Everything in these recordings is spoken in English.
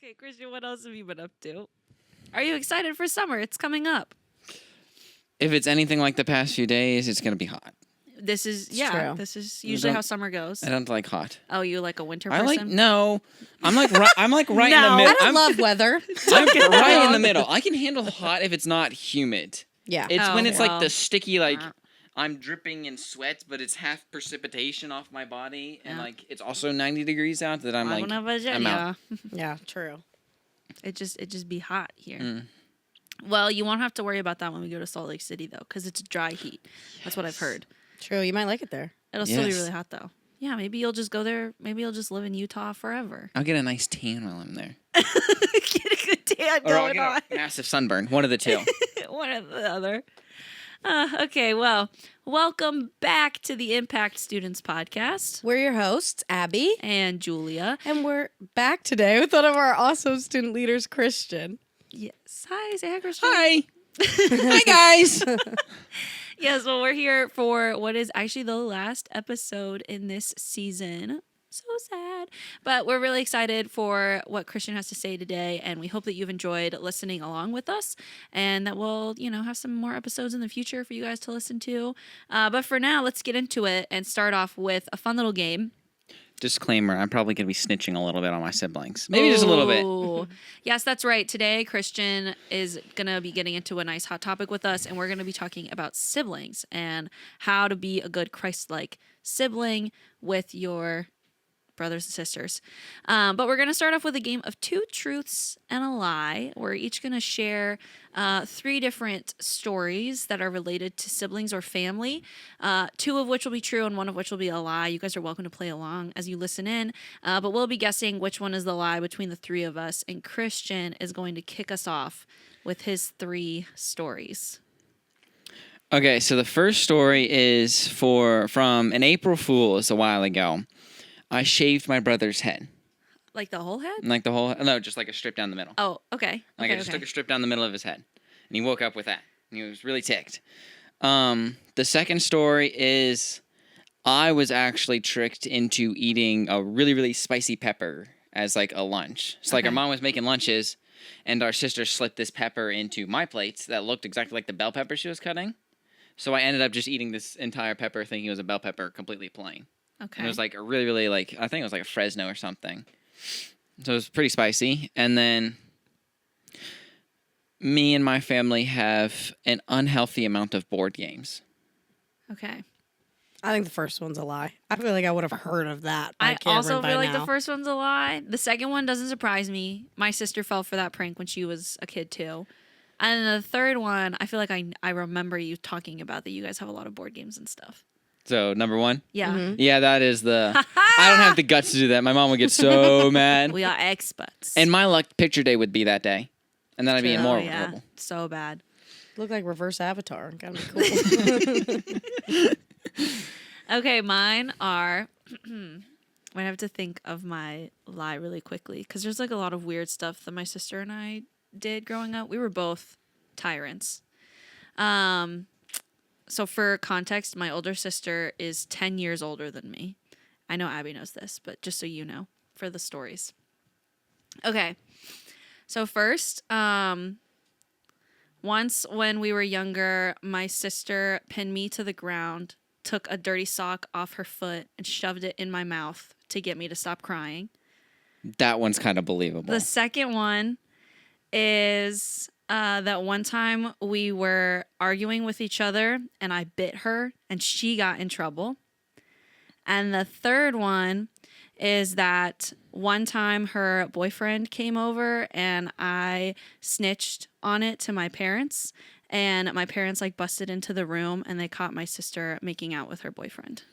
Okay, Christian, what else have you been up to? Are you excited for summer? It's coming up. If it's anything like the past few days, it's going to be hot. This is true. This is usually how summer goes. I don't like hot. Oh, you like a winter I person? I'm like right in the middle. I don't love weather. I'm right in the middle. I can handle hot if it's not humid. Yeah. It's when it's like well. the sticky, like I'm dripping in sweat, but it's half precipitation off my body, and like it's also 90 degrees out that I'm like, I'm out. Yeah, true. It just be hot here. Well, you won't have to worry about that when we go to Salt Lake City, though, because it's dry heat. That's what I've heard. True. You might like it there. It'll still be really hot, though. Yeah, maybe you'll just go there. Maybe you'll just live in Utah forever. I'll get a nice tan while I'm there. Get a good tan Or I'll going on. get a massive sunburn. One of the two. One or the other. Okay, well, welcome back to the Impact Students Podcast. We're your hosts, Abby and Julia. And we're back today with one of our awesome student leaders, Christian. Yes. Hi, say hi, Christian. Hi. Hi, guys. Yes, well, we're here for what is actually the last episode in this season. So sad. But we're really excited for what Christian has to say today, and we hope that you've enjoyed listening along with us, and that we'll, have some more episodes in the future for you guys to listen to. But for now, let's get into it and start off with a fun little game. Disclaimer, I'm probably going to be snitching a little bit on my siblings. Maybe just a little bit. Yes, that's right. Today, Christian is going to be getting into a nice hot topic with us, and we're going to be talking about siblings and how to be a good Christ-like sibling with your brothers and sisters. But we're going to start off with a game of 2 truths and a lie. We're each going to share 3 different stories that are related to siblings or family, 2 of which will be true and 1 of which will be a lie. You guys are welcome to play along as you listen in, but we'll be guessing which one is the lie between the 3 of us, and Christian is going to kick us off with his 3 stories. Okay, so the first story is from an April Fool's a while ago. I shaved my brother's head. Like the whole head? No, just like a strip down the middle. Oh, okay. I just took a strip down the middle of his head. And he woke up with that. And he was really ticked. The second story is I was actually tricked into eating a really, really spicy pepper as like a lunch. So like our mom was making lunches, and our sister slipped this pepper into my plates that looked exactly like the bell pepper she was cutting. So I ended up just eating this entire pepper thinking it was a bell pepper completely plain. Okay. And it was like a really, really I think it was like a Fresno or something. So it was pretty spicy. And then me and my family have an unhealthy amount of board games. Okay. I think the first one's a lie. I feel like I would have heard of that. I also feel like the first one's a lie. The second one doesn't surprise me. My sister fell for that prank when she was a kid too. And the third one, I feel like I remember you talking about that you guys have a lot of board games and stuff. So, number 1? Yeah. Mm-hmm. Yeah, that is I don't have the guts to do that. My mom would get so mad. We are experts. And my luck picture day would be that day. And then I'd be in more trouble. So bad. Look like reverse Avatar. Gotta be cool. Okay, mine are... I have to think of my lie really quickly, because there's like a lot of weird stuff that my sister and I did growing up. We were both tyrants. So for context, my older sister is 10 years older than me. I know Abby knows this, but just so you know, for the stories. Okay. So first, once when we were younger, my sister pinned me to the ground, took a dirty sock off her foot, and shoved it in my mouth to get me to stop crying. That one's kind of believable. The second one is... that one time we were arguing with each other and I bit her and she got in trouble. And the third one is that one time her boyfriend came over and I snitched on it to my parents, and my parents busted into the room and they caught my sister making out with her boyfriend.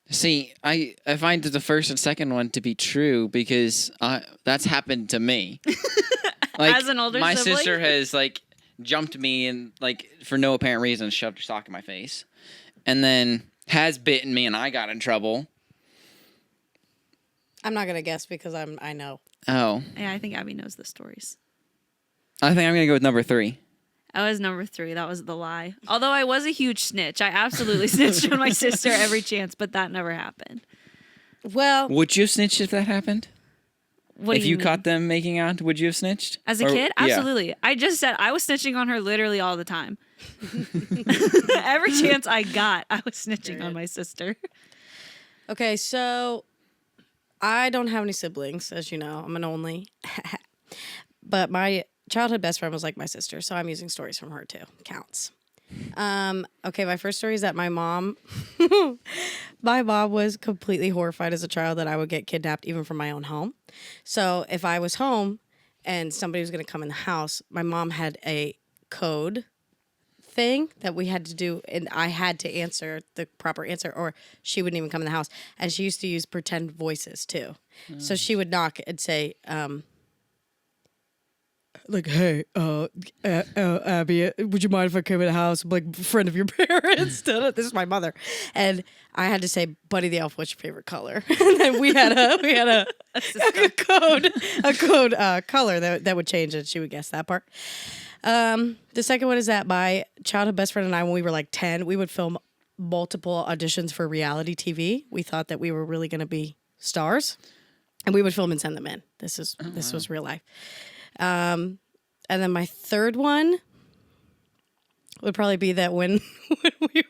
See, I find the first and second one to be true because that's happened to me. As an older my sibling? sister has jumped me and for no apparent reason shoved her sock in my face, and then has bitten me and I got in trouble. I'm not gonna guess because I know. Oh. Yeah, I think Abby knows the stories. I think I'm gonna go with number 3. I was number 3. That was the lie. Although I was a huge snitch. I absolutely snitched on my sister every chance, but that never happened. Well, would you snitch if that happened? What if do you mean? caught them making out, would you have snitched? As a Or- kid? yeah. Absolutely. I just said I was snitching on her literally all the time. Every chance I got, I was snitching on my sister. Okay, so I don't have any siblings, as you know. I'm an only. But my childhood best friend was like my sister, so I'm using stories from her too. Counts. Okay, my first story is that my mom was completely horrified as a child that I would get kidnapped even from my own home. So if I was home and somebody was going to come in the house, my mom had a code thing that we had to do, and I had to answer the proper answer or she wouldn't even come in the house. And she used to use pretend voices too. So she would knock and say, like, hey, Abby, would you mind if I came in the house? I'm like, friend of your parents. This is my mother. And I had to say, Buddy the Elf, what's your favorite color? And then we had a code color that would change and she would guess that part. The second one is that my childhood best friend and I, when we were like 10, we would film multiple auditions for reality TV. We thought that we were really going to be stars and we would film and send them in. This was real life. And then my third one would probably be that when we,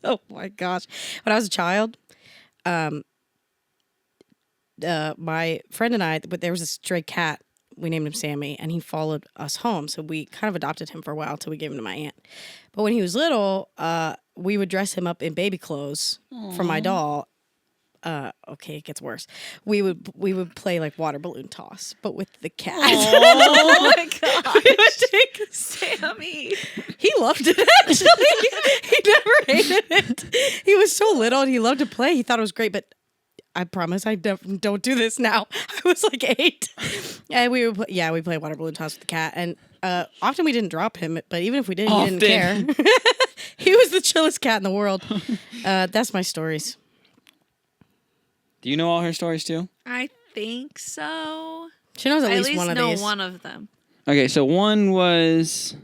oh my gosh, when I was a child, my friend and I, but there was a stray cat. We named him Sammy, and he followed us home. So we kind of adopted him for a while until we gave him to my aunt. But when he was little, we would dress him up in baby clothes for my doll. Okay, it gets worse. We would play like water balloon toss, but with the cat. Oh my god. We would take Sammy. He loved it, actually. He never hated it. He was so little and he loved to play. He thought it was great, but I promise I don't do this now. I was like 8. And we would we played water balloon toss with the cat. And often we didn't drop him, but even if we did, he didn't care. He was the chillest cat in the world. That's my stories. Do you know all her stories too? I think so. She knows at I least one of know these. one of them. Okay, so one was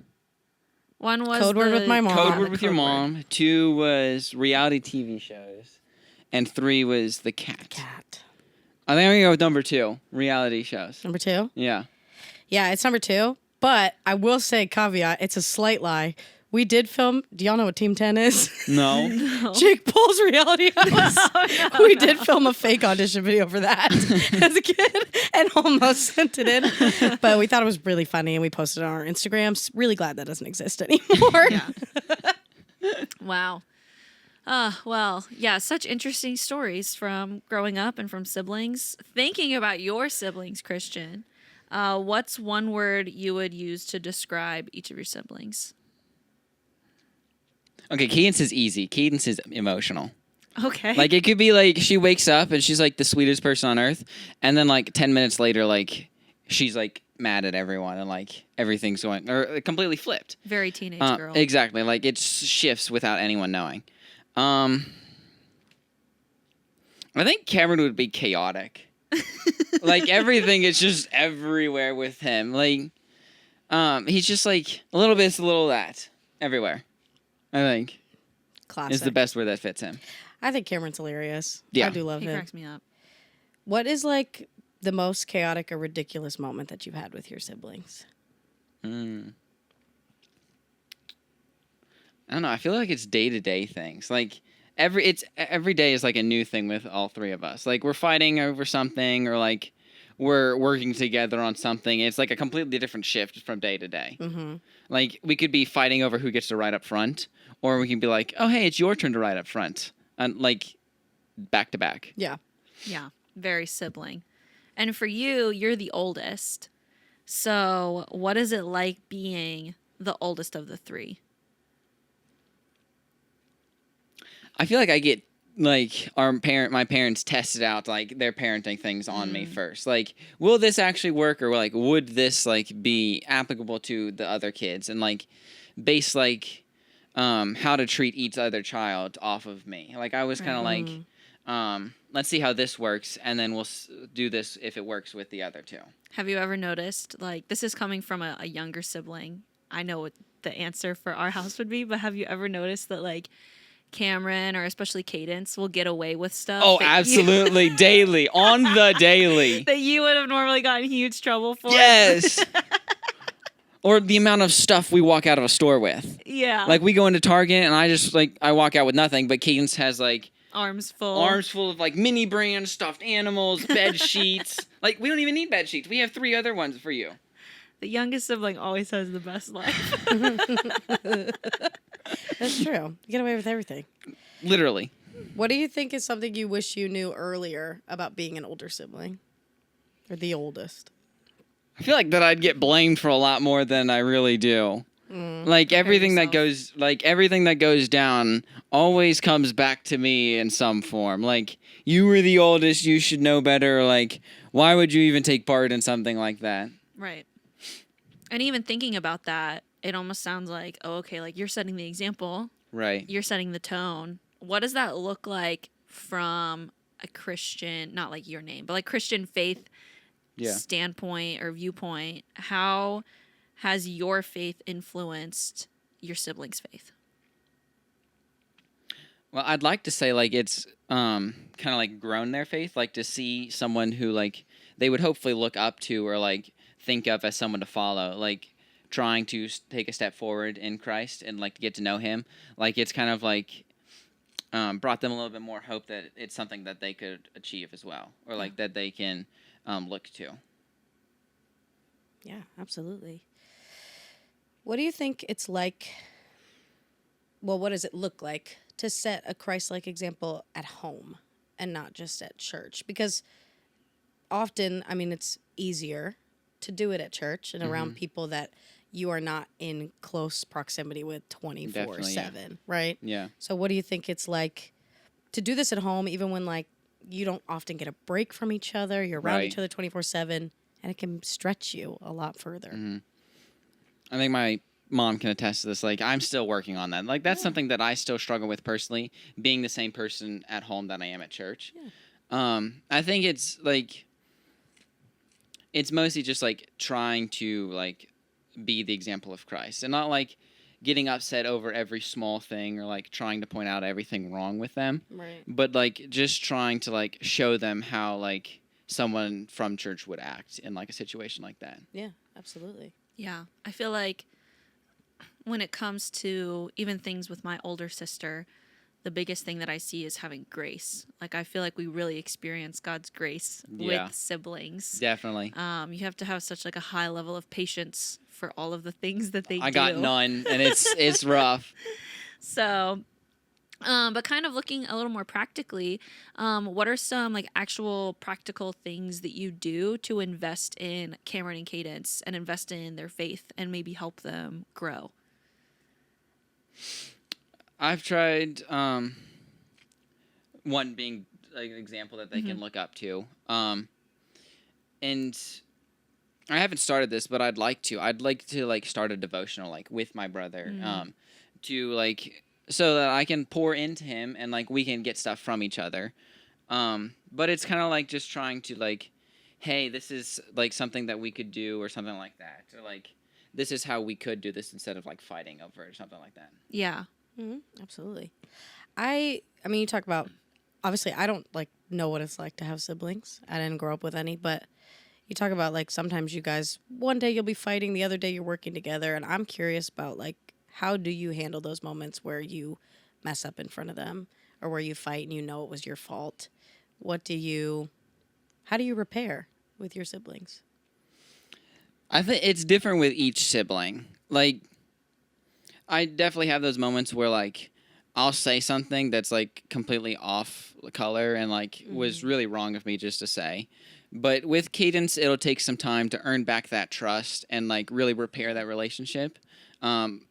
Code word with my mom. Code Word with your mom. 2 was reality TV shows. And 3 was the cat. Cat. I think I'm going to go with number 2, reality shows. Number 2? Yeah. Yeah, it's number 2. But I will say, caveat, it's a slight lie. We did film. Do y'all know what Team 10 is? No. Jake Paul's reality house. We did film a fake audition video for that as a kid and almost sent it in. But we thought it was really funny and we posted it on our Instagrams. Really glad that doesn't exist anymore. Yeah. Wow. Well, yeah, such interesting stories from growing up and from siblings. Thinking about your siblings, Christian, what's one word you would use to describe each of your siblings? Okay, Cadence is easy. Cadence is emotional. Okay. Like, it could be like she wakes up and she's like the sweetest person on earth. And then like 10 minutes later, like she's like mad at everyone and like everything's going, or completely flipped. Very teenage girl. Exactly. Like it shifts without anyone knowing. I think Cameron would be chaotic. Like everything is just everywhere with him. Like, he's just like a little this, a little that, everywhere. I think Classic. is the best word that fits him. I think Cameron's hilarious. Yeah. I do love He him. cracks me up. What is like the most chaotic or ridiculous moment that you've had with your siblings? I don't know. I feel like it's day-to-day things. Like every day is like a new thing with all 3 of us. Like we're fighting over something, or like we're working together on something. It's like a completely different shift from day to day. Mm-hmm. Like we could be fighting over who gets to ride up front, or we can be like, oh hey, it's your turn to ride up front, and like back to back. Yeah. Yeah, very sibling. And for you, you're the oldest. So what is it like being the oldest of the 3? I feel like I get like my parents tested out like their parenting things on me first. Like, will this actually work, or like would this like be applicable to the other kids, and like base like how to treat each other child off of me. Like I was kind of like let's see how this works, and then we'll do this if it works with the other 2. Have you ever noticed, like, this is coming from a younger sibling. I know what the answer for our house would be, but have you ever noticed that, like, Cameron or especially Cadence will get away with stuff. Oh, that absolutely. Daily. On the daily. that you would have normally gotten huge trouble for. Yes. Or the amount of stuff we walk out of a store with. Yeah. Like, we go into Target, and I walk out with nothing, but Cadence has, like, arms full of, like, mini brands, stuffed animals, bed sheets. Like, we don't even need bed sheets. We have 3 other ones for you. The youngest sibling always has the best life. That's true. You get away with everything. Literally. What do you think is something you wish you knew earlier about being an older sibling? Or the oldest? I feel like that I'd get blamed for a lot more than I really do. Like everything that goes down always comes back to me in some form. Like, you were the oldest, you should know better. Like, why would you even take part in something like that? Right. And even thinking about that, it almost sounds like, oh, okay, like you're setting the example. Right. You're setting the tone. What does that look like from a Christian, not like your name, but like Christian faith standpoint or viewpoint? How has your faith influenced your siblings' faith? Well, I'd like to say, like, it's kind of like grown their faith, like to see someone who, like, they would hopefully look up to or like think of as someone to follow, like trying to take a step forward in Christ and like to get to know Him. Like, it's kind of like brought them a little bit more hope that it's something that they could achieve as well, or like that they can look to. Yeah, absolutely. What do you think it's like? Well, what does it look like to set a Christ-like example at home and not just at church? Because often, I mean, it's easier to do it at church and around people that you are not in close proximity with 24/7, right? Yeah. So what do you think it's like to do this at home, even when like you don't often get a break from each other, you're around each other 24/7, and it can stretch you a lot further? I think my mom can attest to this. Like, I'm still working on that. Like, that's something that I still struggle with personally, being the same person at home that I am at church. I think it's like, it's mostly just like trying to like be the example of Christ and not like getting upset over every small thing or like trying to point out everything wrong with them. Right. But like just trying to like show them how like someone from church would act in like a situation like that. Yeah, absolutely. Yeah. I feel like when it comes to even things with my older sister, the biggest thing that I see is having grace. Like, I feel like we really experience God's grace with siblings. Definitely. You have to have such like a high level of patience for all of the things that they do. I got none, and it's rough. So, but kind of looking a little more practically, what are some like actual practical things that you do to invest in Cameron and Cadence and invest in their faith and maybe help them grow? I've tried one being like an example that they can look up to. And I haven't started this, but I'd like to. I'd like to like start a devotional like with my brother to like so that I can pour into him and like we can get stuff from each other. But it's kind of like just trying to like, hey, this is like something that we could do or something like that. Or like this is how we could do this instead of like fighting over it or something like that. Yeah. Absolutely. I mean, you talk about, obviously, I don't like know what it's like to have siblings. I didn't grow up with any, but you talk about like sometimes you guys, one day you'll be fighting, the other day you're working together. And I'm curious about like, how do you handle those moments where you mess up in front of them or where you fight and you know it was your fault? How do you repair with your siblings? I think it's different with each sibling. Like, I definitely have those moments where like I'll say something that's like completely off color and like was really wrong of me just to say. But with Cadence, it'll take some time to earn back that trust and like really repair that relationship. I'll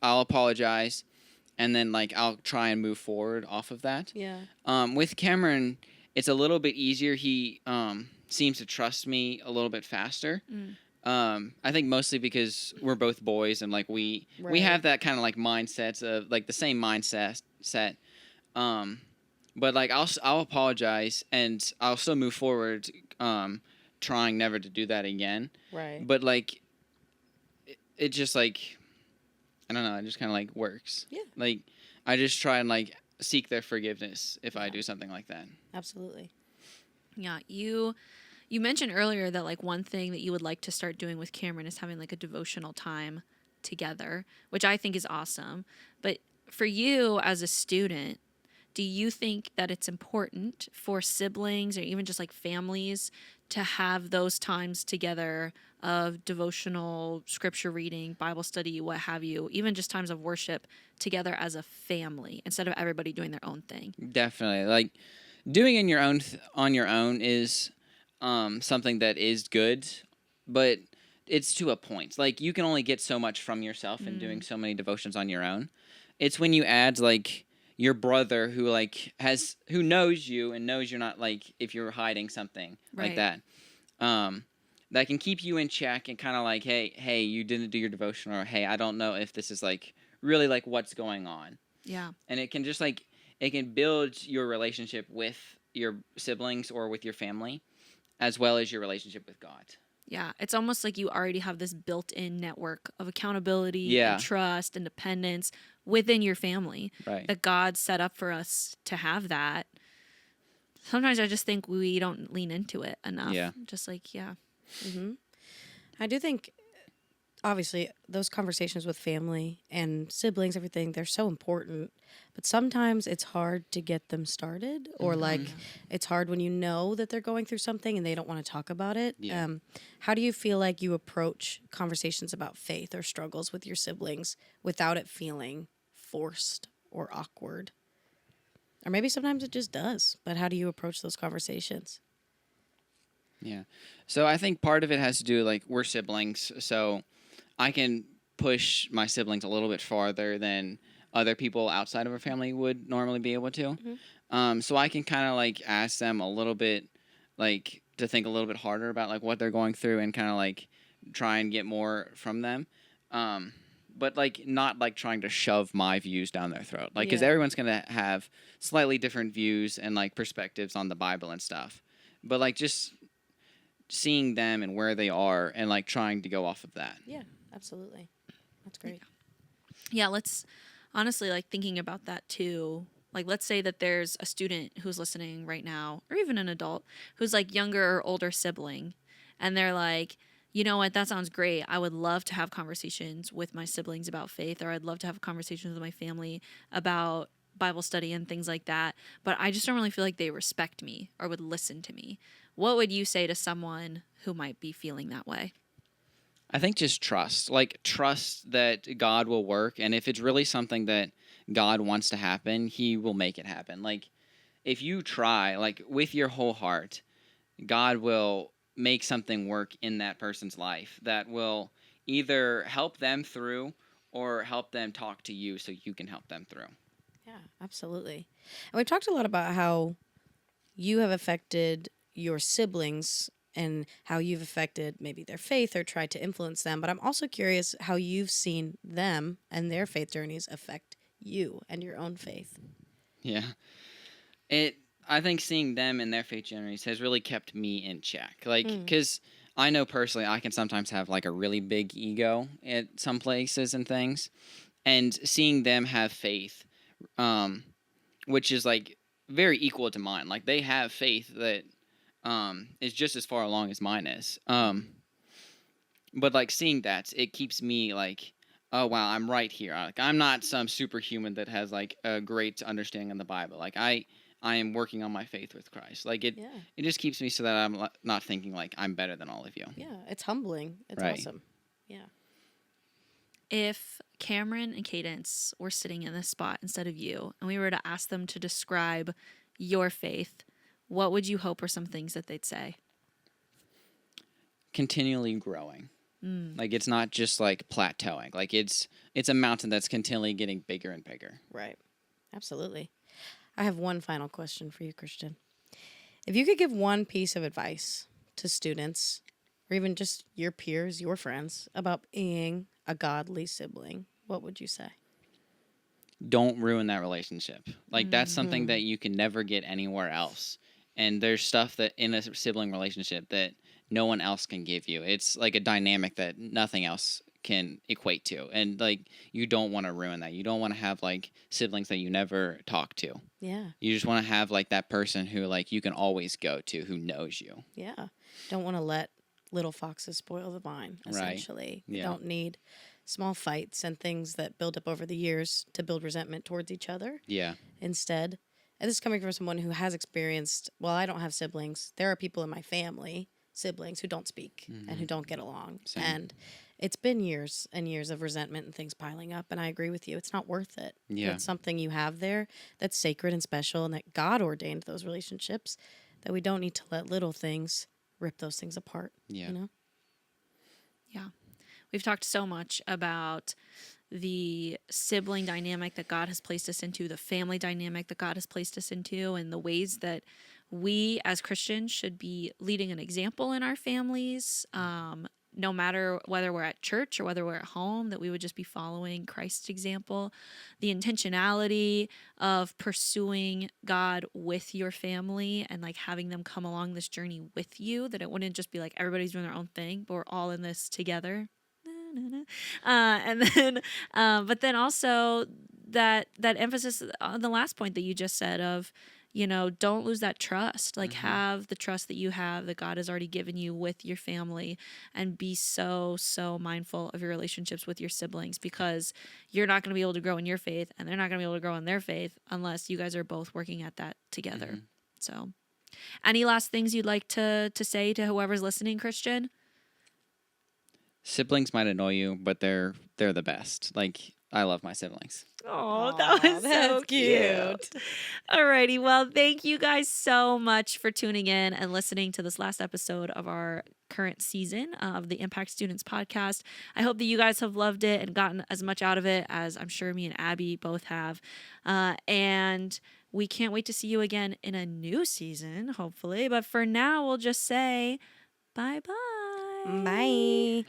apologize, and then like I'll try and move forward off of that. Yeah. With Cameron, it's a little bit easier. He seems to trust me a little bit faster. I think mostly because we're both boys and like we have that kind of like mindset of like the same mindset set. But like I'll apologize and I'll still move forward, trying never to do that again. Right. But like it just like I don't know, it just kind of like works. Yeah. Like I just try and like seek their forgiveness if I do something like that. Absolutely. Yeah, you mentioned earlier that like one thing that you would like to start doing with Cameron is having like a devotional time together, which I think is awesome. But for you as a student, do you think that it's important for siblings or even just like families to have those times together of devotional, scripture reading, Bible study, what have you, even just times of worship together as a family instead of everybody doing their own thing? Definitely. Like doing in your own on your own is something that is good, but it's to a point. Like you can only get so much from yourself in doing so many devotions on your own. It's when you add like your brother who like has who knows you and knows you're not like if you're hiding something like Right. that. Um that can keep you in check and kind of like hey, you didn't do your devotion, or hey, I don't know if this is like really like what's going on. Yeah. And it can just like it can build your relationship with your siblings or with your family as well as your relationship with God. Yeah, it's almost like you already have this built-in network of accountability Yeah. and trust and dependence within your family Right. that God set up for us to have that. Sometimes I just think we don't lean into it enough. Yeah. Just like, yeah. I do think, obviously, those conversations with family and siblings, everything, they're so important. But sometimes it's hard to get them started, or like it's hard when you know that they're going through something and they don't want to talk about it. Yeah. How do you feel like you approach conversations about faith or struggles with your siblings without it feeling forced or awkward? Or maybe sometimes it just does, but how do you approach those conversations? Yeah. So I think part of it has to do like we're siblings, so I can push my siblings a little bit farther than other people outside of our family would normally be able to. So I can kind of like ask them a little bit, like to think a little bit harder about like what they're going through and kind of like try and get more from them. But like not like trying to shove my views down their throat, like because Yeah. everyone's gonna have slightly different views and like perspectives on the Bible and stuff. But like just seeing them and where they are and like trying to go off of that. Yeah, absolutely. That's great. Yeah, let's honestly like thinking about that too. Like let's say that there's a student who's listening right now or even an adult who's like younger or older sibling and they're like, "You know what? That sounds great. I would love to have conversations with my siblings about faith, or I'd love to have conversations with my family about Bible study and things like that, but I just don't really feel like they respect me or would listen to me." What would you say to someone who might be feeling that way? I think just trust, like trust that God will work, and if it's really something that God wants to happen, He will make it happen. Like if you try, like with your whole heart, God will make something work in that person's life that will either help them through or help them talk to you so you can help them through. Yeah, absolutely. And we've talked a lot about how you have affected your siblings and how you've affected maybe their faith or tried to influence them. But I'm also curious how you've seen them and their faith journeys affect you and your own faith. Yeah. I think seeing them and their faith journeys has really kept me in check. Like, because I know personally I can sometimes have like a really big ego at some places and things. And seeing them have faith, which is like very equal to mine. Like, they have faith that is just as far along as mine is. But like seeing that, it keeps me like, oh wow, I'm right here. Like I'm not some superhuman that has like a great understanding of the Bible. Like I am working on my faith with Christ. Like it Yeah. it just keeps me so that I'm not thinking like I'm better than all of you. Yeah, it's humbling. It's Right. awesome. Yeah. If Cameron and Cadence were sitting in this spot instead of you, and we were to ask them to describe your faith, what would you hope are some things that they'd say? Continually growing. Like it's not just like plateauing. Like it's a mountain that's continually getting bigger and bigger. Right. Absolutely. I have one final question for you, Christian. If you could give one piece of advice to students or even just your peers, your friends, about being a godly sibling, what would you say? Don't ruin that relationship. Like that's something that you can never get anywhere else. And there's stuff that in a sibling relationship that no one else can give you. It's like a dynamic that nothing else can equate to. And like you don't want to ruin that. You don't want to have like siblings that you never talk to. Yeah. You just want to have like that person who like you can always go to, who knows you. Yeah. Don't want to let little foxes spoil the vine, essentially. Yeah. You don't need small fights and things that build up over the years to build resentment towards each other. Yeah. Instead, and this is coming from someone who has experienced, well, I don't have siblings. There are people in my family, siblings, who don't speak and who don't get along. Same. And it's been years and years of resentment and things piling up. And I agree with you. It's not worth it. Yeah. It's something you have there that's sacred and special, and that God ordained those relationships, that we don't need to let little things rip those things apart. Yeah. You know? Yeah. We've talked so much about the sibling dynamic that God has placed us into, the family dynamic that God has placed us into, and the ways that we as Christians should be leading an example in our families, no matter whether we're at church or whether we're at home, that we would just be following Christ's example. The intentionality of pursuing God with your family and like having them come along this journey with you, that it wouldn't just be like everybody's doing their own thing, but we're all in this together. And then, but then also that emphasis on the last point that you just said of, you know, don't lose that trust. Like have the trust that you have that God has already given you with your family, and be so mindful of your relationships with your siblings, because you're not going to be able to grow in your faith and they're not going to be able to grow in their faith unless you guys are both working at that together. So, any last things you'd like to say to whoever's listening, Christian? Siblings might annoy you, but they're the best. Like I love my siblings. Oh, that was so that's cute. Alrighty, well, thank you guys so much for tuning in and listening to this last episode of our current season of the Impact Students podcast. I hope that you guys have loved it and gotten as much out of it as I'm sure me and Abby both have. And we can't wait to see you again in a new season, hopefully. But for now, we'll just say bye-bye. Bye.